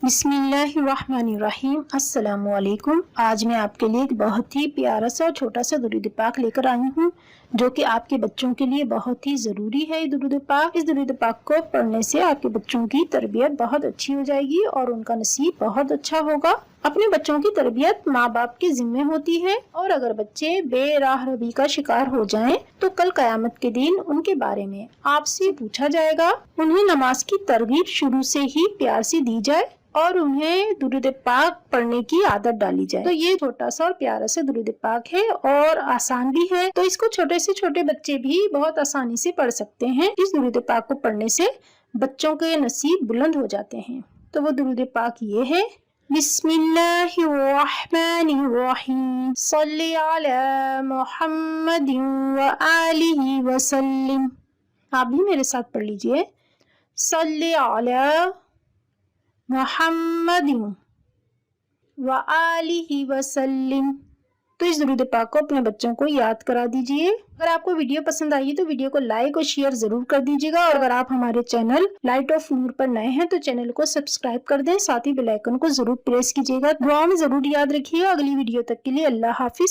बिस्मिल्लाहिर्रहमानिर्रहीम। अस्सलाम वालेकुम। आज मैं आपके लिए एक बहुत ही प्यारा सा छोटा सा दुरूद पाक लेकर आई हूँ, जो कि आपके बच्चों के लिए बहुत ही ज़रूरी है। ये दुरूद पाक, इस दुरूद पाक को पढ़ने से आपके बच्चों की तरबियत बहुत अच्छी हो जाएगी और उनका नसीब बहुत अच्छा होगा। अपने बच्चों की तरबियत माँ बाप के जिम्मे होती है, और अगर बच्चे बेराह रबी का शिकार हो जाएं, तो कल कयामत के दिन उनके बारे में आपसे पूछा जाएगा। उन्हें नमाज की तरगीब शुरू से ही प्यार से दी जाए और उन्हें दुरूद पाक पढ़ने की आदत डाली जाए। तो ये छोटा सा और प्यारा सा दुरूद पाक है और आसान भी है, तो इसको छोटे से छोटे बच्चे भी बहुत आसानी से पढ़ सकते हैं। इस दुरूद पाक को पढ़ने से बच्चों के नसीब बुलंद हो जाते हैं। तो वो दुरूद पाक ये है, बिस्मिल्लाहिर्रहमानिर्रहीम, सल्ली अला मुहम्मदिन व आलिहि वसल्लिम। आप भी मेरे साथ पढ़ लीजिए, सल्ली अला मुहम्मदिन व आलिहि वसल्लिम। तो इस दुरूद पाक को अपने बच्चों को याद करा दीजिए। अगर आपको वीडियो पसंद आई तो वीडियो को लाइक और शेयर जरूर कर दीजिएगा, और अगर आप हमारे चैनल लाइट ऑफ नूर पर नए हैं तो चैनल को सब्सक्राइब कर दें, साथ ही बेल आइकन को जरूर प्रेस कीजिएगा। दुआ में जरूर याद रखिएगा। अगली वीडियो तक के लिए अल्लाह हाफिज।